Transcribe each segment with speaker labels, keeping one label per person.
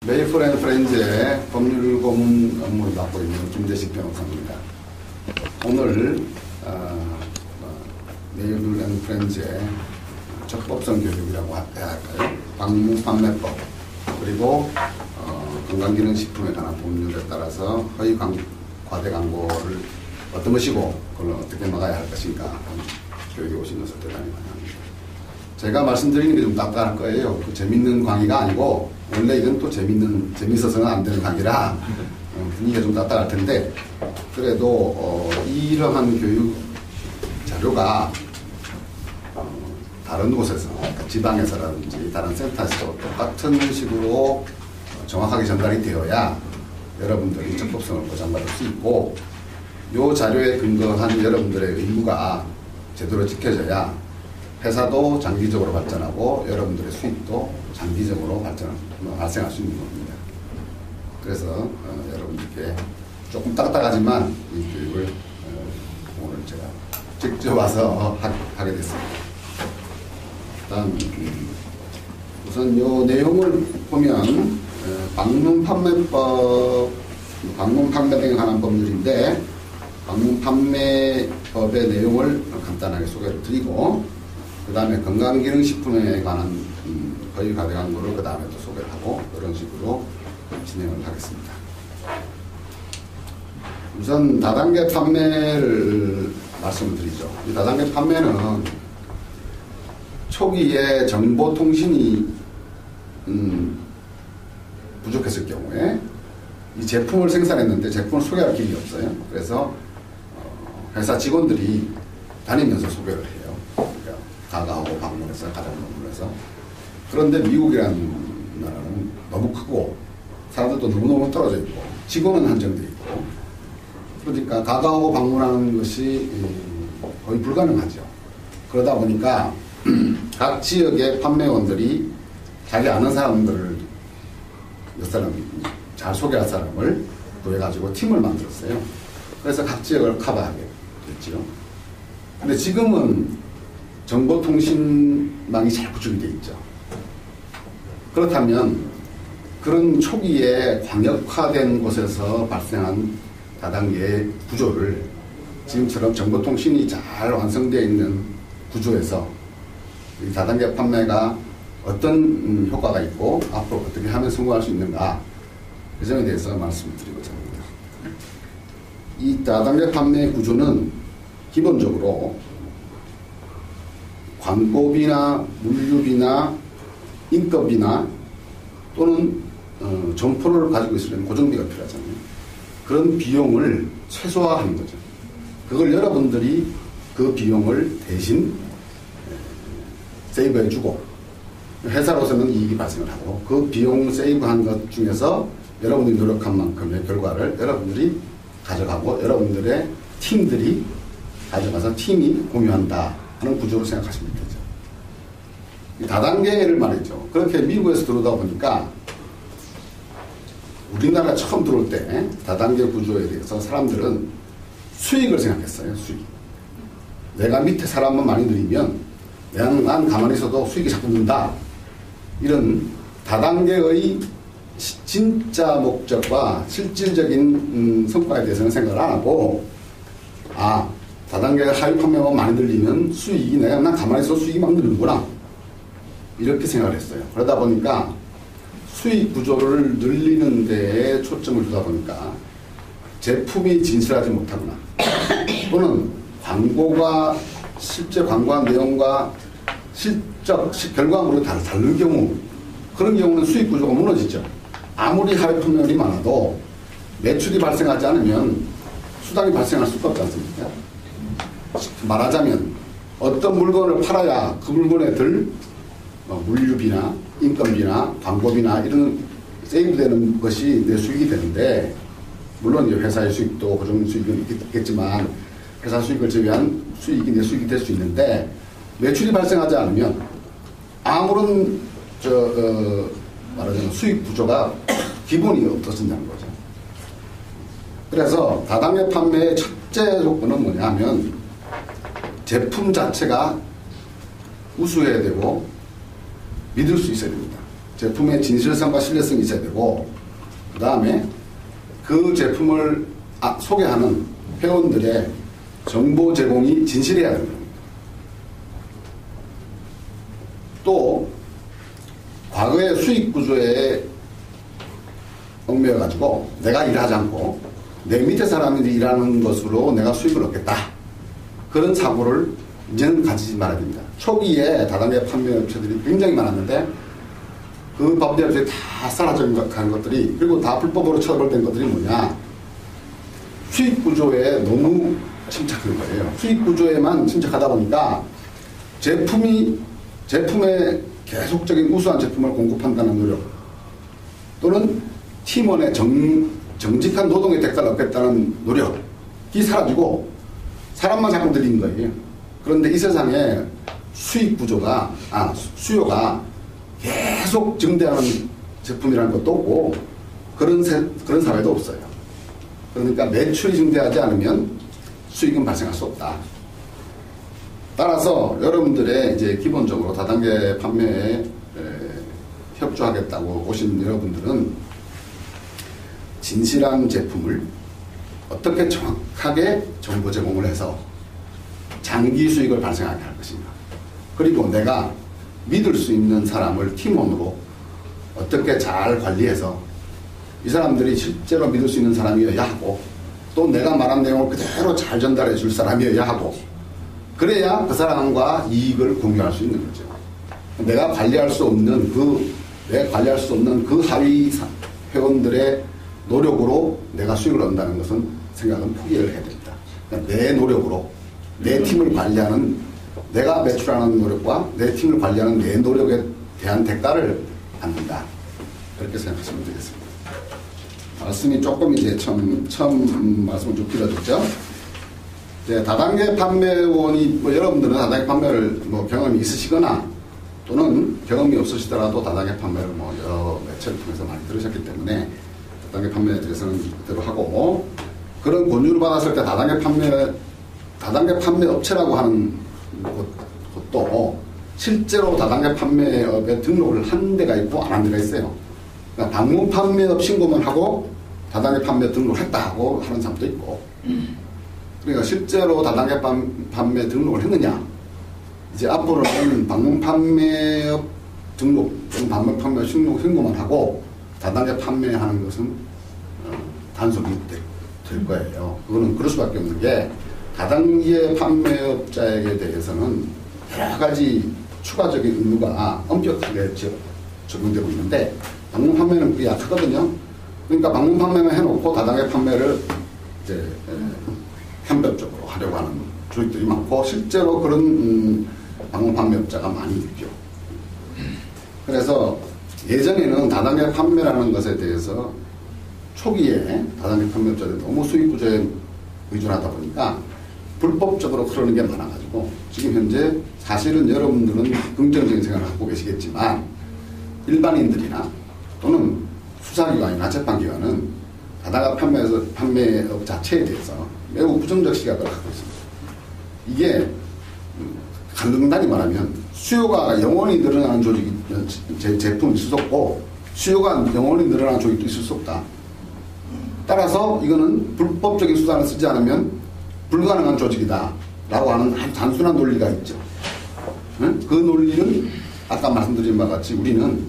Speaker 1: 메이플 앤 프렌즈의 법률 고문 업무를 맡고 있는 김대식 변호사입니다. 오늘 메이플 앤 프렌즈의 적법성 교육이라고 해야 할까요? 방문 판매법 그리고 건강기능식품에 관한 법률에 따라서 허위 과대 광고를 어떤 것이고 그걸 어떻게 막아야 할 것인가 교육에 오신 것을 대단히 환영합니다. 제가 말씀드리는 게 좀 딱딱할 거예요. 그 재밌는 강의가 아니고 원래 이건 또 재밌어서는 안 되는 강의라 분위기가 좀 딱딱할 텐데 그래도 이러한 교육 자료가 다른 곳에서 그러니까 지방에서라든지 다른 센터에서 똑같은 식으로 정확하게 전달이 되어야 여러분들이 적법성을 보장받을 수 있고 이 자료에 근거한 여러분들의 의무가 제대로 지켜져야 회사도 장기적으로 발전하고 여러분들의 수익도 장기적으로 발생할 수 있는 겁니다. 그래서 여러분들께 조금 딱딱하지만 이 교육을 오늘 제가 직접 와서 하게 됐습니다. 다음 우선 이 내용을 보면 방문 판매법, 방문 판매 등에 관한 법률인데 방문 판매법의 내용을 간단하게 소개를 드리고 그 다음에 건강기능식품에 관한 허위 과대 광고를 그 다음에 또 소개를 하고 이런 식으로 진행을 하겠습니다. 우선 다단계 판매를 말씀을 드리죠. 이 다단계 판매는 초기에 정보통신이 부족했을 경우에 이 제품을 생산했는데 제품을 소개할 길이 없어요. 그래서 회사 직원들이 다니면서 소개를 해요. 그러니까 가가하고 방문해서 가장 방문해서. 그런데 미국이라는 나라는 너무 크고 사람들도 너무너무 떨어져 있고 직원은 한정되어 있고 그러니까 가가하고 방문하는 것이 거의 불가능하죠. 그러다 보니까 각 지역의 판매원들이 자기 아는 사람들을 몇 사람 잘 소개할 사람을 구해가지고 팀을 만들었어요. 그래서 각 지역을 커버하게 됐죠. 근데 지금은 정보통신망이 잘 구축이 되어 있죠. 그렇다면 그런 초기에 광역화된 곳에서 발생한 다단계의 구조를 지금처럼 정보통신이 잘 완성되어 있는 구조에서 이 다단계 판매가 어떤 효과가 있고 앞으로 어떻게 하면 성공할 수 있는가 그 점에 대해서 말씀을 드리고자 합니다. 이 다단계 판매 구조는 기본적으로 광고비나 물류비나 인건비나 또는 점포를 가지고 있으려면 고정비가 필요하잖아요. 그런 비용을 최소화하는 거죠. 그걸 여러분들이 그 비용을 대신 세이브해주고 회사로서는 이익이 발생을 하고 그 비용 세이브한 것 중에서 여러분들이 노력한 만큼의 결과를 여러분들이 가져가고 여러분들의 팀들이 가져가서 팀이 공유한다 하는 구조로 생각하시면 되죠. 이 다단계를 말이죠. 그렇게 미국에서 들어오다 보니까 우리나라 처음 들어올 때 다단계 구조에 대해서 사람들은 수익을 생각했어요. 수익. 내가 밑에 사람만 많이 늘리면 난 가만히 있어도 수익이 자꾸 는다. 이런 다단계의 진짜 목적과 실질적인 성과에 대해서는 생각을 안 하고 다단계 하위 판매만 많이 늘리면 수익이 난 가만히 있어도 수익이 막 늘는구나. 이렇게 생각을 했어요. 그러다 보니까 수익 구조를 늘리는 데에 초점을 두다 보니까 제품이 진실하지 못하거나 또는 광고가 실제 광고한 내용과 실적 결과물이 다른 경우 그런 경우는 수익 구조가 무너지죠. 아무리 하위 판매율이 많아도 매출이 발생하지 않으면 수당이 발생할 수가 없지 않습니까? 말하자면 어떤 물건을 팔아야 그 물건에 들 물류비나 인건비나 광고비나 이런 세이브되는 것이 내 수익이 되는데 물론 이제 회사의 수익도 고정 수익은 있겠지만 회사 수익을 제외한 수익이 내 수익이 될 수 있는데 매출이 발생하지 않으면 아무런 말하자면 수익 구조가 기본이 없어진다는 거죠. 그래서 다단계 판매의 첫째 조건은 뭐냐 하면 제품 자체가 우수해야 되고 믿을 수 있어야 됩니다. 제품의 진실성과 신뢰성이 있어야 되고, 그 다음에 그 제품을 소개하는 회원들의 정보 제공이 진실해야 됩니다. 또 과거의 수익 구조에 얽매여가지고 내가 일하지 않고 내 밑에 사람들이 일하는 것으로 내가 수익을 얻겠다. 그런 사고를 이제는 가지지 말아야 됩니다. 초기에 다단계 판매업체들이 굉장히 많았는데 그 법제업체에 다 사라져가는 것들이, 그리고 다 불법으로 처벌된 것들이 뭐냐, 수익 구조에 너무 침착한 거예요. 수익 구조에만 침착하다 보니까 제품의 계속적인 우수한 제품을 공급한다는 노력, 또는 팀원의 정직한 노동의 대가를 얻겠다는 노력이 사라지고 사람만 자꾸 들린 거예요. 그런데 이 세상에 수익 구조가, 수요가 계속 증대하는 제품이라는 것도 없고 그런 사회도 없어요. 그러니까 매출이 증대하지 않으면 수익은 발생할 수 없다. 따라서 여러분들의 이제 기본적으로 다단계 판매에 협조하겠다고 오신 여러분들은 진실한 제품을 어떻게 정확하게 정보 제공을 해서 장기 수익을 발생하게 할 것인가, 그리고 내가 믿을 수 있는 사람을 팀원으로 어떻게 잘 관리해서 이 사람들이 실제로 믿을 수 있는 사람이어야 하고, 또 내가 말한 내용을 그대로 잘 전달해 줄 사람이어야 하고, 그래야 그 사람과 이익을 공유할 수 있는 거죠. 내가 관리할 수 없는 그 하위 회원들의 노력으로 내가 수익을 얻는다는 것은 생각은 포기를 해야 됩니다. 그러니까 내 노력으로 내 팀을 관리하는, 내가 매출하는 노력과 내 팀을 관리하는 내 노력에 대한 대가를 받는다. 그렇게 생각하시면 되겠습니다. 말씀이 조금 이제 처음 말씀을 좀 드렸죠. 이제 다단계 판매원이, 여러분들은 다단계 판매를 경험이 있으시거나 또는 경험이 없으시더라도 다단계 판매를 여러 매체를 통해서 많이 들으셨기 때문에 다단계 판매에 대해서는 그대로 하고, 그런 권유를 받았을 때 다단계 판매 업체라고 하는 곳도 실제로 다단계 판매업에 등록을 한 데가 있고 안 한 데가 있어요. 그러니까 방문 판매업 신고만 하고 다단계 판매 등록을 했다 하고 하는 사람도 있고, 그러니까 실제로 다단계 판매 등록을 했느냐, 이제 앞으로는 방문 판매업 등록 또는 방문 판매 신고만 하고 다단계 판매하는 것은 단속이 될 거예요. 그거는 그럴 수밖에 없는 게, 다단계 판매업자에게 대해서는 여러 가지 추가적인 의무가 엄격하게 적용되고 있는데, 방문 판매는 그게 약하거든요. 그러니까 방문 판매만 해놓고 다단계 판매를 이제 편법적으로 하려고 하는 조직들이 많고, 실제로 그런 방문 판매업자가 많이 있죠. 그래서 예전에는 다단계 판매라는 것에 대해서 초기에 다단계 판매업자들이 너무 수익 구조에 의존하다 보니까 불법적으로 그러는 게 많아가지고, 지금 현재 사실은 여러분들은 긍정적인 생각을 갖고 계시겠지만 일반인들이나 또는 수사기관이나 재판기관은 다단계 판매업 자체에 대해서 매우 부정적 시각을 갖고 있습니다. 이게 간단히 말하면 수요가 영원히 늘어나는 조직이 제품이 있을 수 없고, 수요가 영원히 늘어나는 조직도 있을 수 없다. 따라서 이거는 불법적인 수단을 쓰지 않으면 불가능한 조직이다 라고 하는 아주 단순한 논리가 있죠. 그 논리는 아까 말씀드린 바와 같이 우리는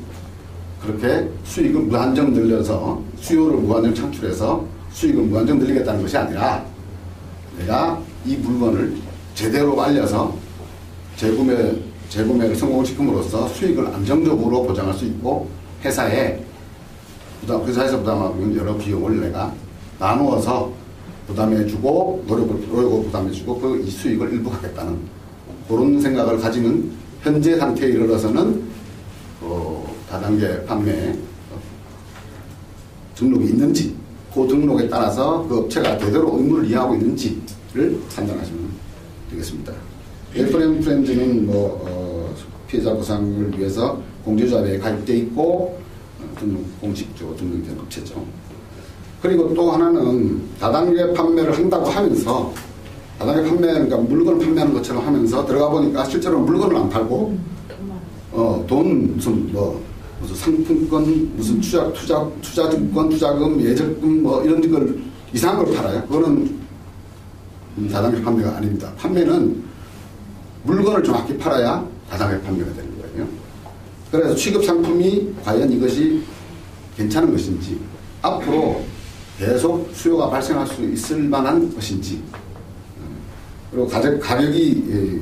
Speaker 1: 그렇게 수익을 무한정 늘려서, 수요를 무한정 창출해서 수익을 무한정 늘리겠다는 것이 아니라, 내가 이 물건을 제대로 알려서 재구매를 성공시킴으로써 수익을 안정적으로 보장할 수 있고, 회사에서 부담하면 여러 비용을 내가 나누어서 부담해주고, 노력을 부담해주고, 그 이 수익을 일부 갖겠다는 그런 생각을 가지는 현재 상태에 이르러서는 다단계 판매 등록이 있는지, 그 등록에 따라서 그 업체가 제대로 의무를 이해하고 있는지를 판단하시면 되겠습니다. 에프레임 프렌즈는 피해자 보상을 위해서 공제조합에 가입되어 있고 공식적으로 등록된 업체죠. 그리고 또 하나는 다단계 판매를 한다고 하면서, 다단계 그러니까 물건을 판매하는 것처럼 하면서 들어가 보니까 실제로 물건을 안 팔고 돈 무슨 무슨 상품권, 무슨 투자증권, 투자금, 예적금 뭐 이런 걸 이상한 걸 팔아요. 그거는 다단계 판매가 아닙니다. 판매는 물건을 정확히 팔아야 다단계 판매가 되는 거예요. 그래서 취급 상품이 과연 이것이 괜찮은 것인지, 앞으로 계속 수요가 발생할 수 있을 만한 것인지, 그리고 가격이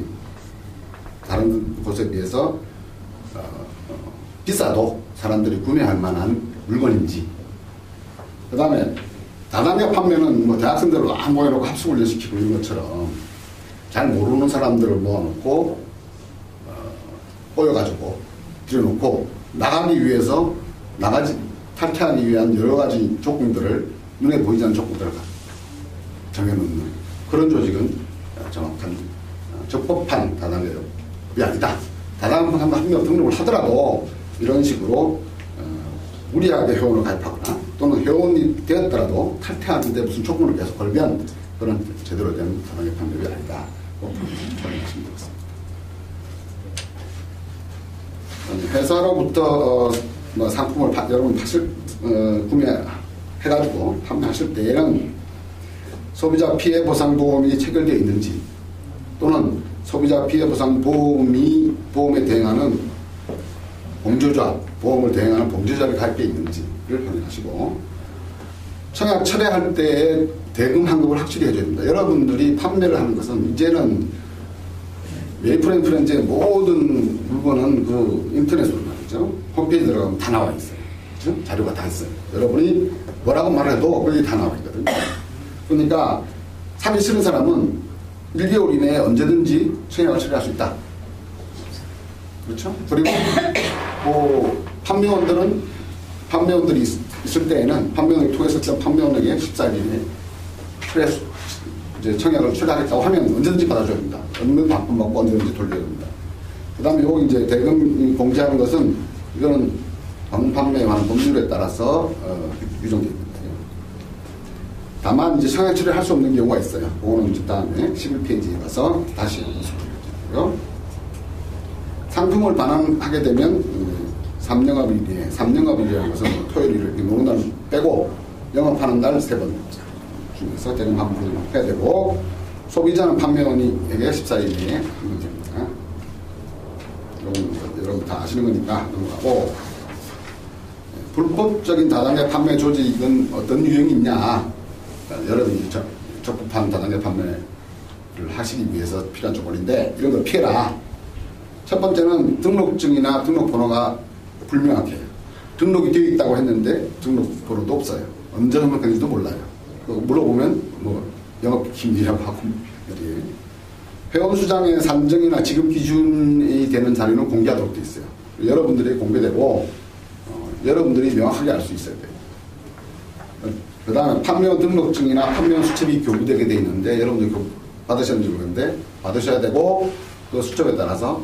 Speaker 1: 다른 곳에 비해서 비싸도 사람들이 구매할 만한 물건인지. 그 다음에 다단계 판매는 뭐 대학생들을 막 모여놓고 합숙훈련시키고 이런 것처럼 잘 모르는 사람들을 모아놓고 꼬여가지고 들여놓고 나가기 위해서 탈퇴하기 위한 여러 가지 조건들을, 눈에 보이지 않는 조건들을 정해놓는 그런 조직은 정확한 적법한 다단계업이 아니다. 다단계 한 명 등록을 하더라도 이런 식으로 무리하게 회원을 가입하거나 또는 회원이 되었더라도 탈퇴하는데 무슨 조건을 계속 걸면 그런 제대로 된 다단계 판매업이 아니다. 말씀드리겠습니다. 회사로부터 뭐 상품을 여러분 구매해가지고 판매하실 때에는 소비자 피해 보상 보험이 체결되어 있는지, 또는 소비자 피해 보상 보험에 대응하는 봉조자, 보험을 대행하는 봉조자를 가입되어 있는지를 확인하시고, 청약 철회할 때에 대금 환급을 확실히 해줘야 됩니다. 여러분들이 판매를 하는 것은 이제는 메이플 프렌즈의 모든 물건은 그 인터넷으로 말이죠. 홈페이지 들어가면 다 나와 있어요. 그렇죠? 자료가 다 있어요. 여러분이 뭐라고 말해도 거기 다 나와 있거든요. 그러니까 사기 싫은 사람은 1개월 이내에 언제든지 청약을 처리할 수 있다. 그렇죠? 그리고 뭐 판매원들이 있을 때에는 판매원을 통해서 판매원에게 14일 이내에 이제 청약을 처리하겠다고 하면 언제든지 받아줘야 됩니다. 없는 반품 받고 언제든지 돌려야 됩니다. 그 다음에 요거 이제 대금 공제하는 것은 이거는 방판매하는 법률에 따라서 규정되어 있거든요. 다만 이제 청약 처리를 할 수 없는 경우가 있어요. 그거는 이제 다음에 11페이지에 가서 다시 설명드리고요. 상품을 반환하게 되면 3영업일에, 3영업일이라는 것은 토요일 이렇게 노는 날 빼고 영업하는 날 3번 중에서 대금 환불을 해야 되고, 소비자는 판매원에게 14일 내에 하면 됩니다. 여러분 다 아시는 거니까 넘어가고, 불법적인 다단계 판매 조직은 어떤 유형이 있냐. 여러분이 적법한 다단계 판매를 하시기 위해서 필요한 조건인데 이런 걸 피해라. 첫 번째는 등록증이나 등록번호가 불명확해요. 등록이 되어 있다고 했는데 등록번호도 없어요. 언제 등록했는지도 몰라요. 물어보면 뭐 영업기밀이라고 하고 말이에요. 회원수장의 산정이나 지급 기준이 되는 자료는 공개하도록 되어 있어요. 여러분들이 공개되고 여러분들이 명확하게 알 수 있어야 돼요. 그 다음에 판매원 등록증이나 판매원 수첩이 교부되게 되어 있는데 여러분들이 받으셨는지 모르겠는데 받으셔야 되고, 그 수첩에 따라서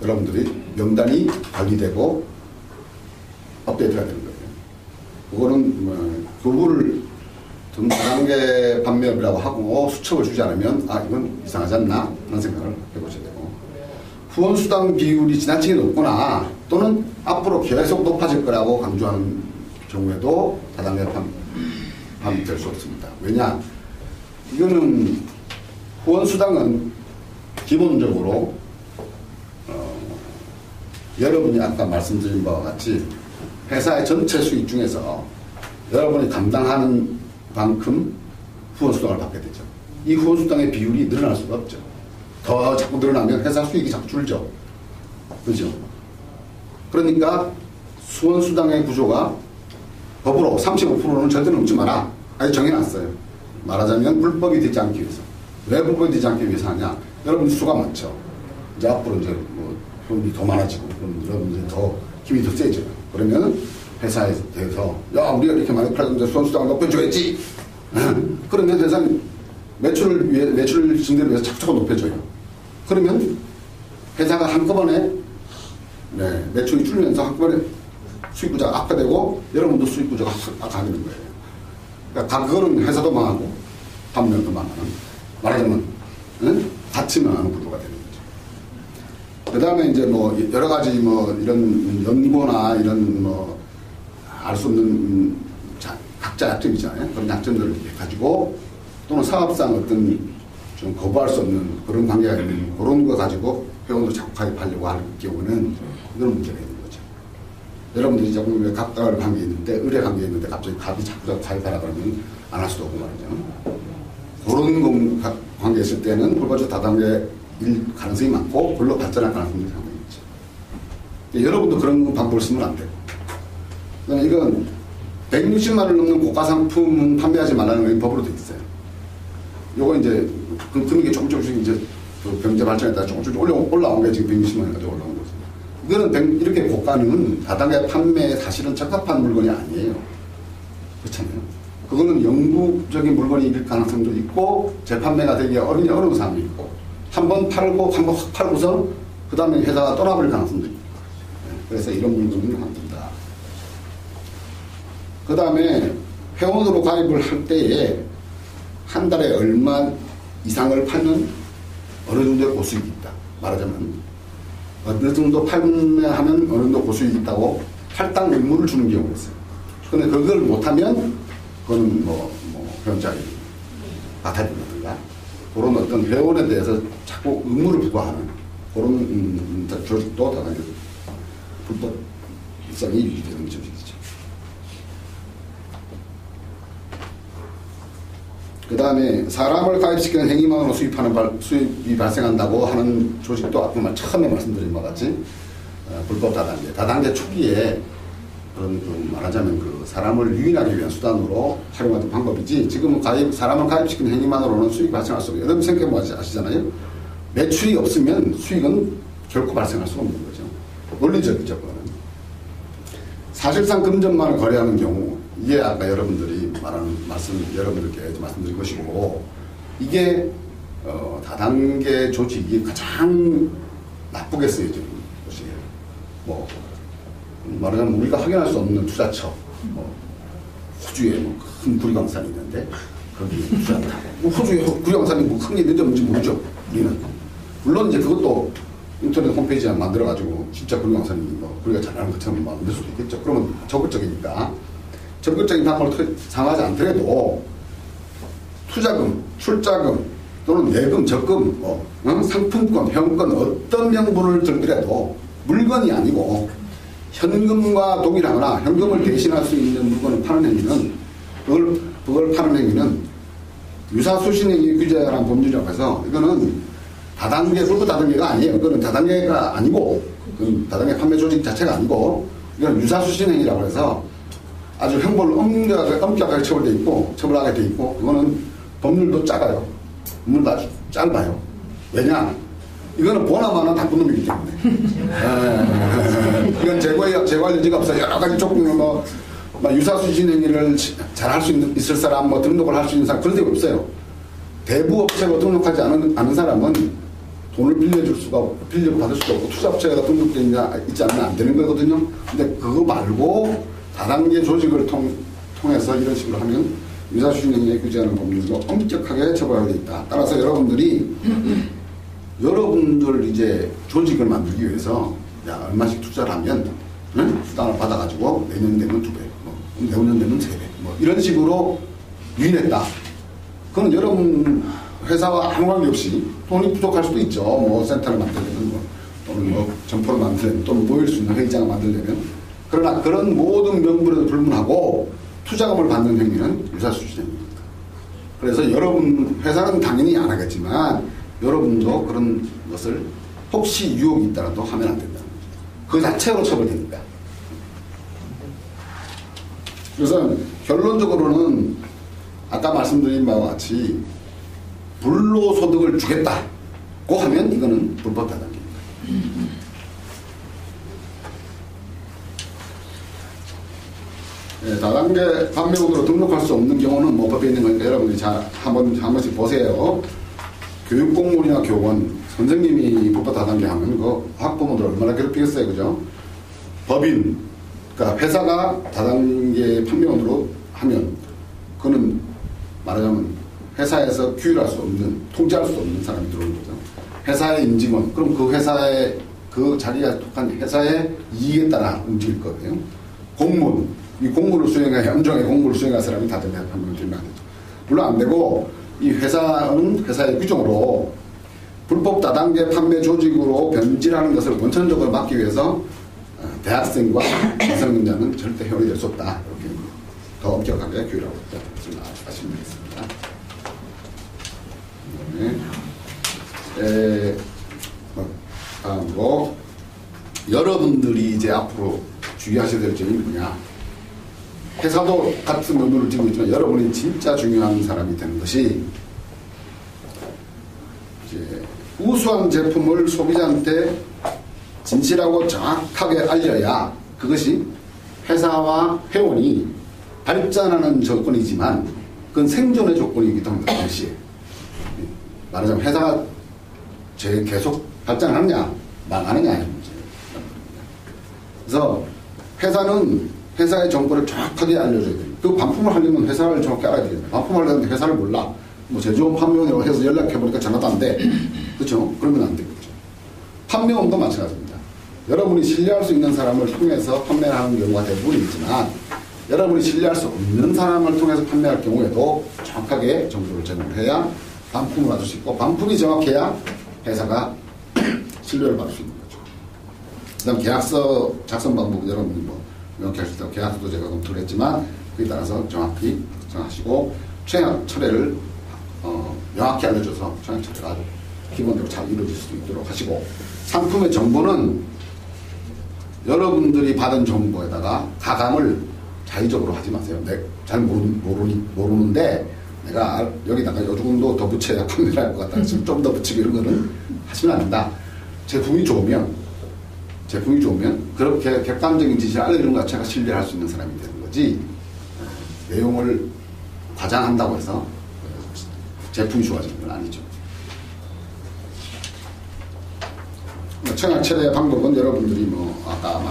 Speaker 1: 여러분들이 명단이 관리되고 업데이트가 되는 거예요. 그거는 교부를 다단계 판매업이라고 하고 수첩을 주지 않으면 이건 이상하지 않나 하는 생각을 해보셔야 되고, 후원수당 비율이 지나치게 높거나 또는 앞으로 계속 높아질 거라고 강조하는 경우에도 다단계 판매될 수 없습니다. 왜냐? 이거는 후원수당은 기본적으로 여러분이 아까 말씀드린 바와 같이 회사의 전체 수익 중에서 여러분이 감당하는 만큼 후원수당을 받게 되죠. 이 후원수당의 비율이 늘어날 수가 없죠. 더 자꾸 늘어나면 회사 수익이 자꾸 줄죠. 그죠? 그러니까 후원수당의 구조가 법으로 35%는 절대 넘지 마라. 아직 정해놨어요. 말하자면 불법이 되지 않기 위해서. 왜 불법이 되지 않기 위해서 하냐? 여러분 수가 많죠. 이제 앞으로 이제 뭐 돈이 더 많아지고 그럼 여러분들이 더 힘이 더 세죠. 그러면 회사에 대해서 야 우리가 이렇게 많이 팔았는데 후원수당을 높여줘야지. 그러면 회사는 매출 증대를 위해서 자꾸 높여줘요. 그러면 회사가 한꺼번에 매출이 줄면서 한꺼번에 수익 구조가 악화되고 여러분도 수익 구조가 악화되는 거예요. 그러니까 그거는 회사도 망하고 판매도 망하는, 말하자면 같이 망하는 구조가 되는 거죠. 그 다음에 이제 뭐 여러 가지 뭐 이런 연고나 이런 뭐 알 수 없는 각자 약점이 있잖아요. 그런 약점들을 가지고 또는 사업상 어떤 좀 거부할 수 없는 그런 관계가 있는 그런 거 가지고 회원으로 자꾸 가입하려고 하는 경우는 이런 문제가 있는 거죠. 여러분들이 자꾸 각각의 관계 있는데 의뢰 관계 있는데 갑자기 자꾸 가입하라 그러면 안 할 수도 없고 말이죠. 그런 관계 있을 때는 불법적 다단계일 가능성이 많고 별로 발전할 가능성이 상당히 있죠. 여러분도 그런 방법을 쓰면 안 되고. 이건 160만 원 넘는 고가 상품은 판매하지 말라는 법으로 되어 있어요. 요거 이제 금액이 조금씩 이제 그 경제 발전에 따라 조금씩 올라온 게 지금 160만 원까지 올라온 거죠. 이거는 이렇게 고가는 다단계 판매에 사실은 적합한 물건이 아니에요. 그렇잖아요. 그거는 영구적인 물건일 가능성도 있고 재판매가 되기 어려운 사람도 있고 한 번 팔고 한 번 확 팔고서 그 다음에 회사가 떠나버릴 가능성도 있고 그래서 이런 물건은 안 된다. 그 다음에 회원으로 가입을 할 때에 한 달에 얼마 이상을 팔면 어느 정도의 고수익이 있다. 말하자면 어느 정도 판매하면 어느 정도 고수익이 있다고 할당 의무를 주는 경우가 있어요. 그런데 그걸 못하면 그거는 회원자리 박탈된다든가 그런 어떤 회원에 대해서 자꾸 의무를 부과하는 그런 조직도 다단계 불법성이 유지되는 조직이죠. 그 다음에 사람을 가입시키는 행위만으로 수입이 발생한다고 하는 조직도 아까 처음에 말씀드린 것 같이 불법 다단계 초기에 그런 말하자면 그 사람을 유인하기 위한 수단으로 활용하던 방법이지 지금은 사람을 가입시키는 행위만으로는 수익이 발생할 수 없어요. 여러분 생각해 아시잖아요. 매출이 없으면 수익은 결코 발생할 수가 없는 거죠. 논리적이죠. 그거는. 사실상 금전만을 거래하는 경우 이게 아까 여러분들이 말하는 여러분들께 말씀드린 것이고 이게 다단계 조직이 가장 나쁘게 쓰여지는 것이에요. 뭐 말하자면 우리가 확인할 수 없는 투자처, 호주에 큰 구리광산이 있는데 거기 투자를 하고 호주에 구리광산이 뭐 큰 게 있는지 없는지 모르죠. 우리는 물론 이제 그것도 인터넷 홈페이지에 만들어가지고 진짜 구리광산이 우리가 잘하는 것처럼 만들 수도 있겠죠. 그러면 적극적이니까 적극적인 방법을 사용하지 않더라도 투자금, 출자금 또는 예금, 적금, 상품권, 회원권 어떤 명분을 들더라도 물건이 아니고 현금과 동일하거나 현금을 대신할 수 있는 물건을 파는 행위는 그걸 파는 행위는 유사수신행위 규제라는 법률이라고 해서 이거는 불법 다단계가 아니에요. 그거는 다단계가 아니고 그건 다단계 판매 조직 자체가 아니고 이건 유사수신행위라고 해서 아주 형벌을 엄격하게 처벌하게 돼 있고 그거는 법률도 작아요. 법률도 아주 짧아요. 왜냐? 이거는 보나마나 나쁜 놈이기 때문에. 이건 제거할 여지가 없어요. 여러 가지 조건, 유사수신 행위를 잘 할 수 있을 사람, 등록을 할 수 있는 사람, 그런 데가 없어요. 대부업체가 등록하지 않은 사람은 돈을 빌려고 받을 수도 없고, 투자업체가 등록되어 있지 않으면 안 되는 거거든요. 근데 그거 말고, 다단계 조직을 통해서 이런 식으로 하면 유사수신 행위에 규제하는 법률도 엄격하게 처벌하게 돼 있다. 따라서 여러분들 이제 조직을 만들기 위해서 얼마씩 투자를 하면 수당을 받아가지고 내년 되면 2배, 내후년 되면 3배 이런 식으로 유인했다. 그건 여러분 회사와 아무 관계 없이 돈이 부족할 수도 있죠. 센터를 만들려면 또는 점포를 만들려면 또는 모일 수 있는 회의장을 만들려면 그러나 그런 모든 명분에도 불문하고 투자금을 받는 행위는 유사수신 행위입니다. 그래서 여러분 회사는 당연히 안 하겠지만 여러분도 그런 것을 혹시 유혹이 있다라도 하면 안 된다는 거죠. 그 자체로 처벌되니까. 그래서 결론적으로는 아까 말씀드린 바와 같이 불로소득을 주겠다고 하면 이거는 불법 다단계입니다. 다단계 판매원으로 등록할 수 없는 경우는 법에 있는 거니까 여러분들이 한 번씩 보세요. 교육공무원이나 교원, 선생님이 불법 다단계 하면 그 학부모들 얼마나 괴롭히겠어요, 그죠? 법인, 그러니까 회사가 다단계 판매원으로 하면 그거는 말하자면 회사에서 규율할 수 없는, 통제할 수 없는 사람이 들어오는 거죠. 회사의 임직원, 그럼 그 회사의 그 자기가 속한 회사의 이익에 따라 움직일 거예요. 공무원, 이 공무를 수행해, 현장의 공무를 수행할 사람이 다들 판명을 들면 안 되죠. 물론 안 되고, 이 회사는 회사의 규정으로 불법 다단계 판매 조직으로 변질하는 것을 원천적으로 막기 위해서 대학생과 미성년자는 절대 회원이 될 수 없다. 이렇게 더 엄격하게 규율하고 있다. 것을 아시면 되겠습니다. 다음으로 여러분들이 이제 앞으로 주의하셔야 될 점이 뭐냐. 회사도 같은 의무를 지고 있지만 여러분이 진짜 중요한 사람이 되는 것이 이제 우수한 제품을 소비자한테 진실하고 정확하게 알려야 그것이 회사와 회원이 발전하는 조건이지만 그건 생존의 조건이기도 합니다. 동시에. 말하자면 회사가 계속 발전하느냐 망하느냐의 문제예요. 그래서 회사는 회사의 정보를 정확하게 알려줘야 돼요. 그 반품을 하려면 회사를 정확히 알아야 되겠네요. 반품을 하려면 회사를 몰라. 뭐 제조업 판매원이라고 해서 연락해보니까 전화도 안 돼. 그렇죠? 그러면 안 되겠죠. 판매원도 마찬가지입니다. 여러분이 신뢰할 수 있는 사람을 통해서 판매하는 경우가 대부분이지만 여러분이 신뢰할 수 없는 사람을 통해서 판매할 경우에도 정확하게 정보를 제공을 해야 반품을 받을 수 있고 반품이 정확해야 회사가 신뢰를 받을 수 있는 거죠. 그 다음 계약서 작성 방법 여러분이 뭐 명쾌할 수 있다고 계약서도 제가 검토를 했지만 그에 따라서 정확히 작성하시고 청약 철회를 명확히 알려줘서 청약 철회가 기본적으로 잘 이루어질 수 있도록 하시고 상품의 정보는 여러분들이 받은 정보에다가 가감을 자의적으로 하지 마세요. 잘 모르는데 내가 여기다가 요 정도 더 붙여야 판매를 할 것 같다. 좀 더 붙이고 이런 거는 하시면 안 된다. 제품이 좋으면 그렇게 객관적인 지시를 알려주는 것 자체가 신뢰할 수 있는 사람이 되는 거지 내용을 과장한다고 해서 제품이 좋아지는 건 아니죠. 청약 철회 방법은 여러분들이 뭐 아까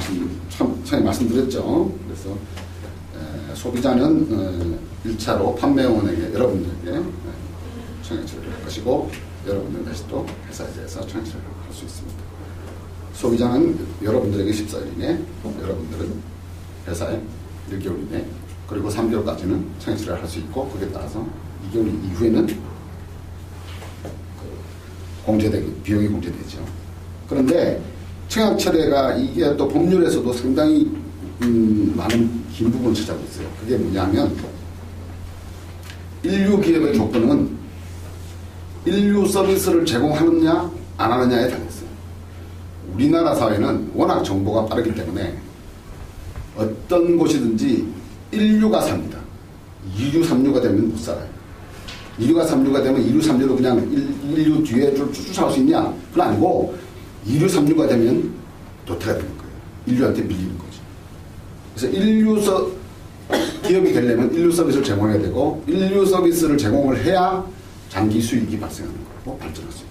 Speaker 1: 처음에 말씀드렸죠. 그래서 소비자는 1차로 판매원에게 여러분들에게 청약 철회를 할 것이고 여러분들은 다시 또 회사에 대해서 청약 철회를 할 수 있습니다. 소비자는 여러분들에게 14일 이내, 여러분들은 회사에 1개월 이내, 그리고 3개월까지는 청약 철회를 할 수 있고 그에 따라서 2개월 이후에는 비용이 공제되죠. 그런데 청약 철회가 이게 또 법률에서도 상당히 많은 긴 부분을 차지하고 있어요. 그게 뭐냐면 인류 기업의 조건은 인류 서비스를 제공하느냐 안 하느냐에 달렸어요. 우리나라 사회는 워낙 정보가 빠르기 때문에 어떤 곳이든지 인류가 삽니다. 2류, 3류가 되면 못 살아요. 2류가 3류가 되면 2류, 3류로 그냥 인류 뒤에 쫓아갈 수 있냐? 그건 아니고 2류, 3류가 되면 도태가 되는 거예요. 인류한테 밀리는 거죠. 그래서 기업이 되려면 인류 서비스를 제공해야 되고 인류 서비스를 제공을 해야 장기 수익이 발생하는 거고 발전할 수 있죠.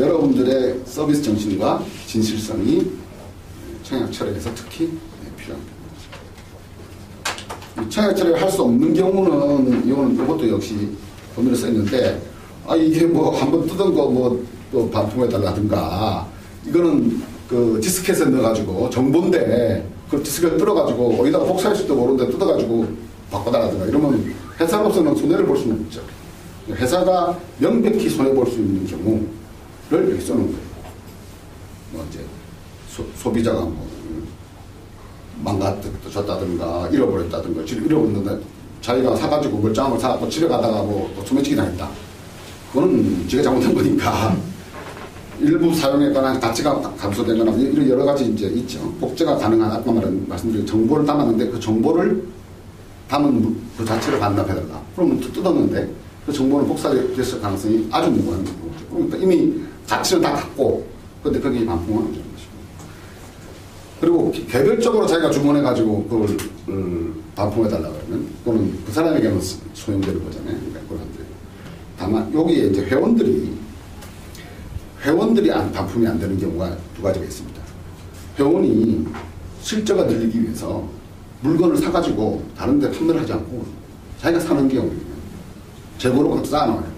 Speaker 1: 여러분들의 서비스 정신과 진실성이 청약 철회에서 특히 필요합니다. 청약 철회를 할 수 없는 경우는 이것도 역시 법률에 써 있는데 이게 뭐 한번 뜯은 거 또 반품해달라든가 이거는 그 디스켓에 넣어가지고 정보인데 그 디스켓을 뜯어가지고 어디다가 복사했을지도 모르는데 뜯어가지고 바꿔달라든가 이러면 회사로서는 손해를 볼 수는 없죠. 회사가 명백히 손해볼 수 있는 경우를 여기 써놓은 거예요. 뭐 이제 소비자가 뭐 망가졌다든가 잃어버렸다든가 잃어버렸는데 자기가 사가지고 멀쩡한 걸 사갖고 집에 가다가 뭐 소매치기 당했다. 그거는 지가 잘못한 거니까 일부 사용에 관한 가치가 감소되거나 이런 여러 가지 이제 있죠. 복제가 가능한 아까 말씀드린 정보를 담았는데 그 정보를 담은 그 자체를 반납해달라. 그러면 뜯었는데 그 정보는 복사됐을 가능성이 아주 무거운 거죠. 그러니까 이미 가치는 다 갖고 근데 거기 반품을 하는 것이고. 그리고 개별적으로 자기가 주문해가지고 그걸 반품해달라고 하면 그거는 그 사람에게는 소용되는 거잖아요. 그러니까 다만 여기에 이제 회원들이 반품이 안 되는 경우가 두 가지가 있습니다. 회원이 실적을 늘리기 위해서 물건을 사가지고 다른 데 판매를 하지 않고 자기가 사는 경우에는 재고로 갖다 쌓아놔요.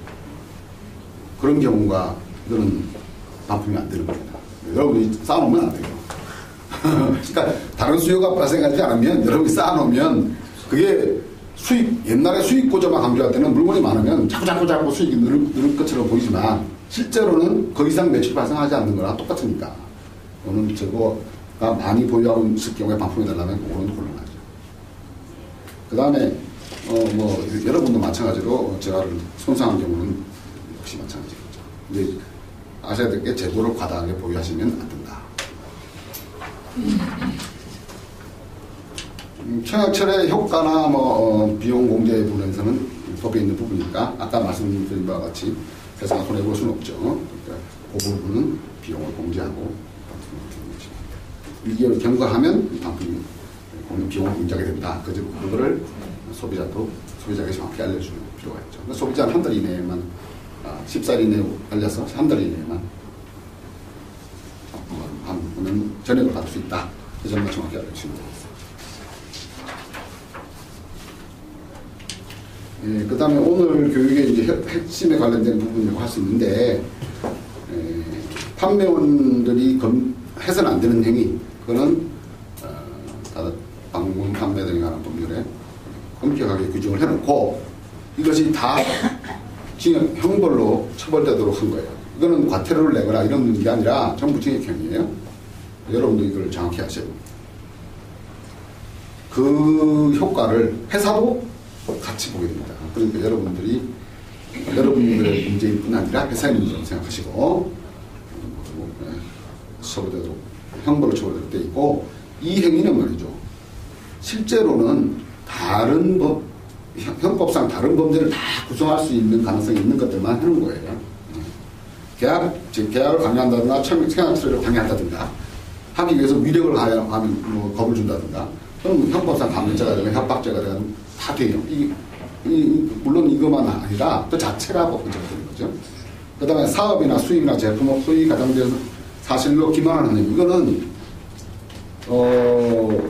Speaker 1: 그런 경우가 이거는 반품이 안 되는 겁니다. 여러분이 쌓아놓으면 안 돼요. 그러니까 다른 수요가 발생하지 않으면 여러분이 쌓아놓으면 그게 옛날에 수익 구조만 강조할 때는 물건이 많으면 자꾸 수익이 늘을 것처럼 보이지만 실제로는 그 이상 매출이 발생하지 않는 거랑 똑같으니까. 오늘 저거가 많이 보유하고 있을 경우에 반품이 되려면 그거는 곤란하죠. 그 다음에, 여러분도 마찬가지로 재화를 손상한 경우는 역시 마찬가지겠죠. 근데 아셔야 될 게 재고를 과다하게 보유하시면 안 된다. 청약철의 효과나 비용 공제 부분에서는 법에 있는 부분이니까 아까 말씀드린 바와 같이 회사가 손해볼 수는 없죠. 그러니까 그 부분은 비용을 공제하고 반품을 주는 것입니다. 2개월 경과하면 반품이 비용을 공제하게 된다. 그거를 소비자에게 정확히 알려주는 필요가 있죠. 그러니까 소비자는 한 달 이내에만 14일 이내에 알려서 한 달 이내에만 반품은 전액을 받을 수 있다. 그 점만 정확히 알려주시면 되겠습니다. 예, 그 다음에 오늘 교육의 이제 핵심에 관련된 부분이라고 할 수 있는데, 판매원들이 해서는 안 되는 행위, 그거는, 방문 판매 등에 관한 법률에 엄격하게 규정을 해놓고, 이것이 다 징역형벌로 처벌되도록 한 거예요. 이거는 과태료를 내거나 이런 게 아니라 전부 징역형이에요. 여러분도 이걸 정확히 아셔야 됩니다. 그 효과를 회사도 같이 보게 됩니다. 그러니까 여러분들의 문제일 뿐 아니라 회사의 문제라고 생각하시고, 처벌되도록, 형벌로 처벌될 때 있고, 이 행위는 말이죠. 실제로는 형법상 다른 범죄를 다 구성할 수 있는 가능성이 있는 것들만 하는 거예요. 계약을 강요한다든가, 청약처리를 강요한다든가, 하기 위해서 위력을 하면 겁을 준다든가, 그럼 형법상 강요죄가 되면 협박죄가 되면 다 돼요. 물론 이것만 아니라 그 자체가 법적인 거죠. 그 다음에 사업이나 수입이나 제품 소위 가장된 사실로 기만하는 행위. 이거는,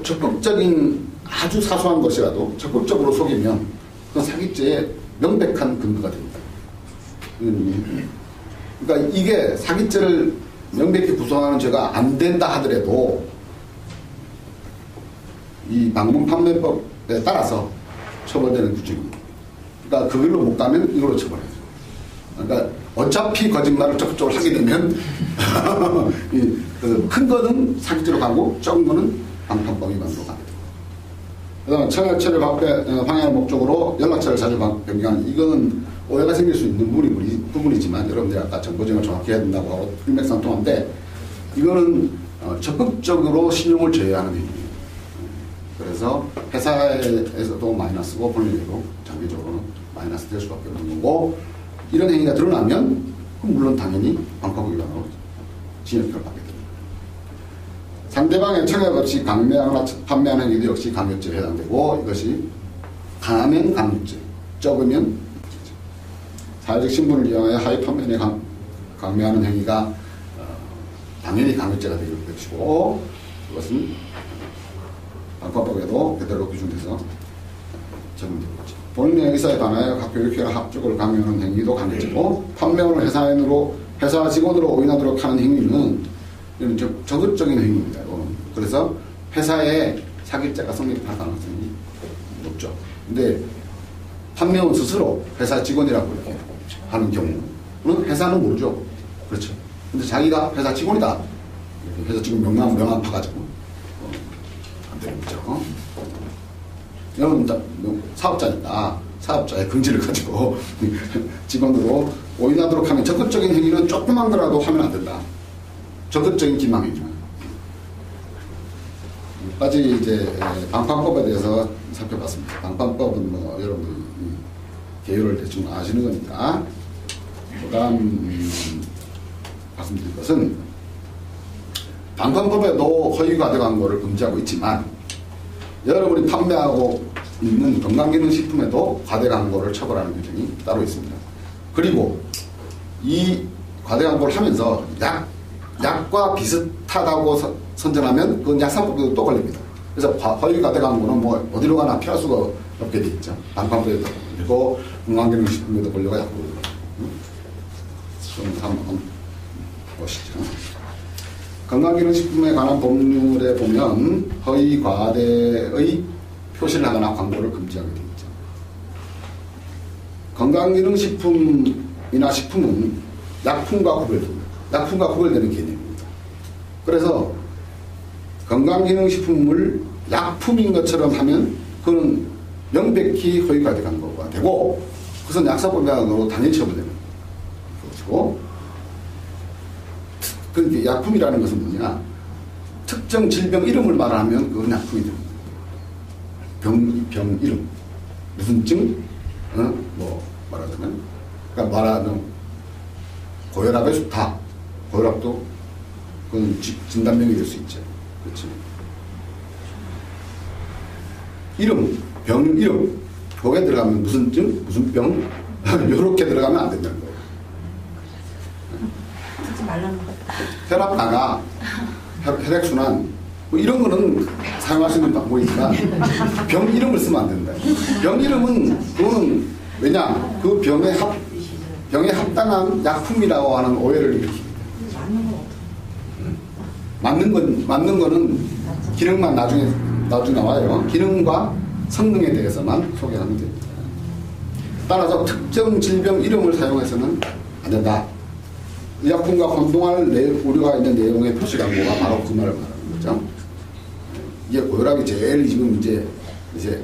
Speaker 1: 적극적인 아주 사소한 것이라도 적극적으로 속이면 그건 사기죄의 명백한 근거가 됩니다. 그러니까 이게 사기죄를 명백히 구성하는 죄가 안 된다 하더라도 이 방문판매법에 따라서 처벌되는 규정입니다. 그러니까 그걸로 못 가면 이걸로 처벌해요. 그러니까 어차피 거짓말을 적극적으로 하게 되면 큰 거는 사기죄로 가고 적은 거는 방판법 위반으로 가게 됩니다. 그 다음에 청약처를 방해하는 목적으로 연락처를 자주 변경하는, 이거는 오해가 생길 수 있는 부분이지만 여러분들이 아까 정보증을 정확히 해야 된다고 하고 일맥상통한데, 이거는 적극적으로 신용을 제외하는 행위예요. 그래서 회사에서도 마이너스고 본인에게도 장기적으로는 마이너스 될 수밖에 없는 거고, 이런 행위가 드러나면 물론 당연히 방파법 위반으로 징역형을 받게 됩니다. 상대방의 청약 없이 강매하거나 판매하는 행위도 역시 강요죄에 해당되고, 이것이 강하면 강요죄, 적으면 사회적 신분을 이용하여 하위 판매에 강매하는 행위가 당연히 강요죄가 되게 될 것이고, 그것은 방파법에도 그대로 규정돼서 적용되는 거죠. 본인의 의사에 반하여 각 교육회와 합족을 강요하는 행위도 강요죄고, 판매원을 회사 직원으로 오인하도록 하는 행위는 이런 적극적인 행위입니다. 그래서 회사에 사기죄가 성립할 가능성이 높죠. 근데 판매원 스스로 회사 직원이라고 이렇게 하는 경우는 회사는 모르죠. 그렇죠. 근데 자기가 회사 직원이다. 회사 직원 명함 파가지고 안 되는 거죠. 여러분 사업자니까 사업자의 긍지를 가지고 직원으로 오인하도록 하면 적극적인 행위는 조그만 거라도 하면 안 된다. 적극적인 기망행위죠. 까지 이제 방판법에 대해서 살펴봤습니다. 방판법은 여러분들 개요를 대충 아시는 거니까. 그다음 말씀드릴 것은, 방판법에도 허위 과대 광고를 금지하고 있지만 여러분이 판매하고 있는 건강기능식품에도 과대 광고를 처벌하는 규정이 따로 있습니다. 그리고 이 과대 광고를 하면서 약과 비슷하다고 선전하면 그건 약사법에도 또 걸립니다. 그래서 허위 과대 광고는 어디로 가나 피할 수가 없게 돼 있죠. 방판법에도 걸리고 건강기능식품에도 걸려가 약국으로 걸리고. 보시죠. 건강기능식품에 관한 법률에 보면 허위 과대의 표시를 하거나 광고를 금지하게 되어 있죠. 건강기능식품이나 식품은 약품과 구별되는 개념입니다. 그래서 건강기능식품을 약품인 것처럼 하면 그건 명백히 허위 과대 광고가 되고 그것은 약사법위반으로 단일 처벌되는 것이고, 그러니까 약품이라는 것은 뭐냐? 특정 질병 이름을 말하면 그건 약품이 됩니다. 병 이름, 무슨 증, 뭐 말하자면, 그러니까 말하는 고혈압에 좋다. 고혈압도 그건 진단명이 될 수 있죠. 그렇지. 이름, 병 이름, 거기에 들어가면 무슨 증, 무슨 병, 요렇게 들어가면 안 된다는 거예요.
Speaker 2: 듣지 말라는 거.
Speaker 1: 혈압 나가, 혈액순환, 뭐 이런 거는 사용할 수 있는 방법이지만 병 이름을 쓰면 안 된다. 병 이름은 그거는 왜냐? 그 병에 합당한 약품이라고 하는 오해를 일으킵니다. 맞는 거는 기능만 나중에 나와요. 기능과 성능에 대해서만 소개하면 됩니다. 따라서 특정 질병 이름을 사용해서는 안 된다. 의약품과 혼동할 우려가 있는 내용의 표시 광고가 바로 그 말을 말하는 거죠. 이게 고혈압이 제일 지금 이제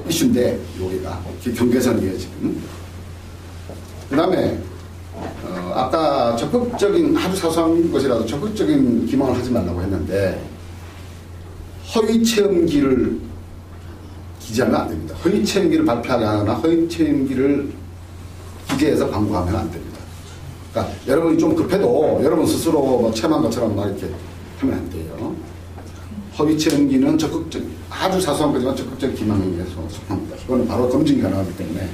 Speaker 1: 이슈인데, 여기가 경계선이에요 지금. 그 다음에 아까 적극적인, 아주 사소한 것이라도 적극적인 기망을 하지 말라고 했는데, 허위 체험기를 기재하면 안 됩니다. 허위 체험기를 발표하게 하거나 허위 체험기를 기재해서 광고하면 안 됩니다. 그러니까 여러분이 좀 급해도 여러분 스스로 뭐 체험한 것처럼 막 이렇게 하면 안 돼요. 허위 체험기는 아주 사소한 거지만 적극적 기망에 속합니다. 이거는 바로 검증이 가능하기 때문에.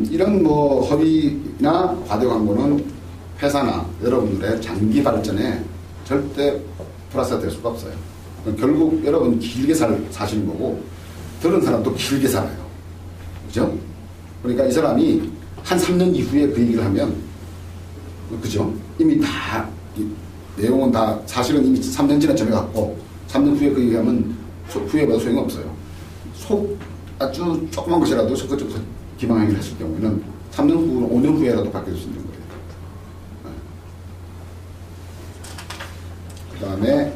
Speaker 1: 이런 뭐 허위나 과대 광고는 회사나 여러분들의 장기 발전에 절대 플러스가 될 수가 없어요. 결국 여러분 길게 사시는 거고, 들은 사람도 길게 살아요. 그죠? 그러니까 이 사람이 한 3년 이후에 그 얘기를 하면, 그죠? 이미 다, 내용은 다 사실은 이미 3년 전에 정해갖고, 3년 후에 그 얘기하면 후회봐도 소용이 없어요. 아주 조그만 것이라도 적극적으로 기망행위를 했을 경우에는 3년 후, 5년 후에라도 바뀌어질 수 있는 거예요. 그 다음에,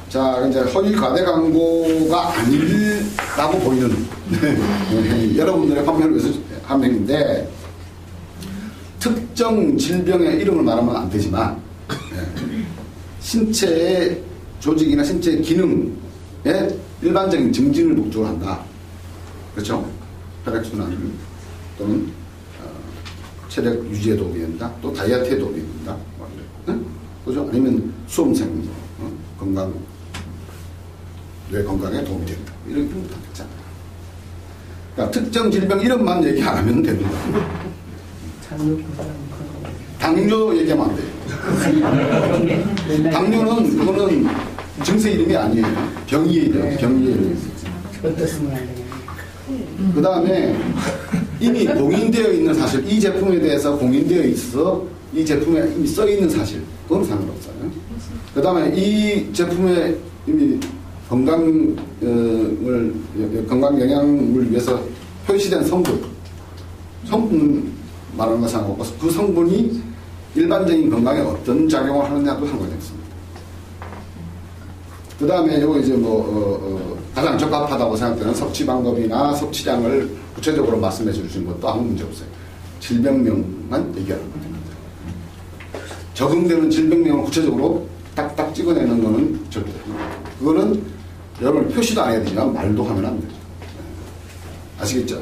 Speaker 1: 자, 이제 허위 과대 광고가 아니라고 보이는 여러분들의 판매를 위해서 한 행위인데, 특정 질병의 이름을 말하면 안 되지만, 신체의 조직이나 신체의 기능에 일반적인 증진을 목적으로 한다. 그렇죠? 혈액순환을 또는 체력 유지에 도움이 된다. 또 다이어트에 도움이 된다. 그죠? 아니면 수험생 건강, 뇌 건강에 도움이 된다. 이런 경우도 다 있잖아요. 그러니까 특정 질병 이름만 얘기 안 하면 됩니다. 당뇨 얘기하면 안 돼요. 당뇨는 그거는 증세 이름이 아니에요. 병이에요. 병이에요. 그 다음에 이미 공인되어 있는 사실, 이 제품에 대해서 공인되어 있어 이 제품에 이미 써 있는 사실, 그건 상관없어요. 그 다음에 이 제품에 이미 건강 영양을 위해서 표시된 성분 말하는 거 상관없고, 그 성분이 일반적인 건강에 어떤 작용을 하느냐도 상관이 없습니다. 그 다음에 요거 이제 가장 적합하다고 생각되는 섭취 방법이나 섭취량을 구체적으로 말씀해 주시는 것도 아무 문제 없어요. 질병명만 얘기하는 겁니다. 적응되는 질병명을 구체적으로 딱딱 찍어내는 거는 절대. 그거는 여러분 표시도 안 해야 되지만 말도 하면 안 돼요. 아시겠죠?